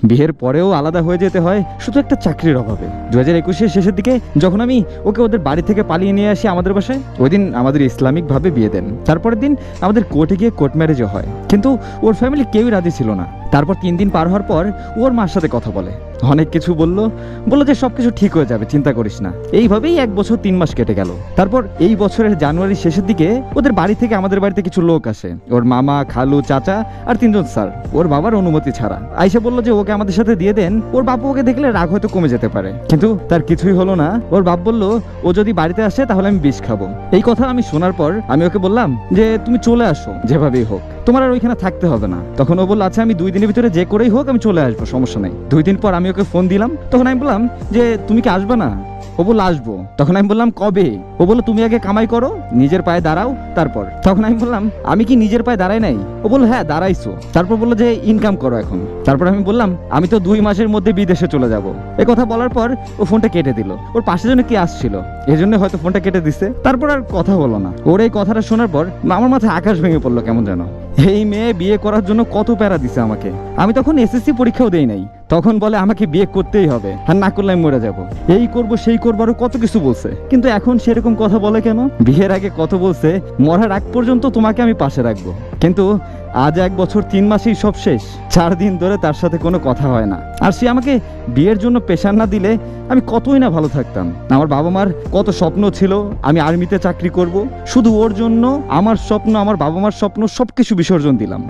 বিয়ের পরেও আলাদা হয়ে যেতে হয় শুধু একটা চাকরির অভাবে। 2021-এর শেষের দিকে যখন আমি ওকে ওদের বাড়ি থেকে পালিয়ে নিয়ে আসি আমাদের বাসায়, ওই দিন আমাদের ইসলামিক ভাবে বিয়ে দেন। তারপরের দিন আমাদের কোর্টে গিয়ে কোর্ট ম্যারেজও হয়, কিন্তু ওর ফ্যামিলি কেউই রাজি ছিল না। তারপর 3 দিন পার হওয়ার পর ওর মার সাথে কথা বলে, অনেক কিছু বললো যে সবকিছু ঠিক হয়ে যাবে, চিন্তা করিস না। এইভাবেই 1 বছর 3 মাস কেটে গেল। তারপর এই বছরের জানুয়ারি শেষের দিকে ওদের বাড়ি থেকে আমাদের বাড়িতে কিছু লোক আসে, ওর মামা, খালু, চাচা আর 3 জন স্যার, ওর বাবার অনুমতি ছাড়া। আইসা বললো যে ওকে আমাদের সাথে দিয়ে দেন, ওর বাপু ওকে দেখলে রাগ হয়তো কমে যেতে পারে। কিন্তু তার কিছুই হলো না। ওর বাপ বললো ও যদি বাড়িতে আসে তাহলে আমি বিষ খাবো। এই কথা আমি শোনার পর আমি ওকে বললাম যে তুমি চলে আসো, যেভাবেই হোক, তোমার আর ওইখানে থাকতে হবে না। তখন ও বললো আচ্ছা আমি 2 দিনের ভিতরে যে করেই হোক আমি চলে আসবো, সমস্যা নেই। 2 দিন পর আমি ওকে ফোন দিলাম, তখন আমি বললাম যে তুমি কি আসবে না? ও বললো আসবো। তখন আমি বললাম কবে? ও বললো তুমি আগে কামাই করো, নিজের পায়ে দাঁড়াও, তারপর। তখন আমি বললাম আমি কি নিজের পায়ে দাঁড়াই নাই? ও বললো হ্যাঁ দাঁড়াইছো। তারপর বললো যে ইনকাম করো এখন। তারপর আমি বললাম আমি তো 2 মাসের মধ্যে বিদেশে চলে যাব। এই কথা বলার পর ও ফোনটা কেটে দিল। ওর পাশে জন্য কি আসছিল, এই জন্য হয়তো ফোনটা কেটে দিছে। তারপর আর কথা হলো না। ওর এই কথাটা শোনার পর আমার মাথায় আকাশ ভেঙে পড়লো কেমন যেন। এই মেয়ে বিয়ে করার জন্য কত প্যারা দিছে আমাকে। আমি তখন এসএসসি পরীক্ষাও দেই নাই, তখন বলে আমাকে বিয়ে করতেই হবে, আর না করলে আমি মরে যাবো, এই করব সেই করবো, আরো কত কিছু বলছে। কিন্তু এখন সেরকম কথা বলে কেন? বিয়ের আগে কত বলছে মরার আগ পর্যন্ত তোমাকে আমি পাশে রাখবো, কিন্তু আজ 1 বছর 3 মাসেই সব শেষ। 4 দিন ধরে তার সাথে কোনো কথা হয় না। আর সে আমাকে বিয়ের জন্য প্রেশার না দিলে আমি কতই না ভালো থাকতাম। আমার বাবা মার কত স্বপ্ন ছিল আমি আর্মিতে চাকরি করব, শুধু ওর জন্য আমার স্বপ্ন, আমার বাবা মার স্বপ্ন সবকিছু বিসর্জন দিলাম।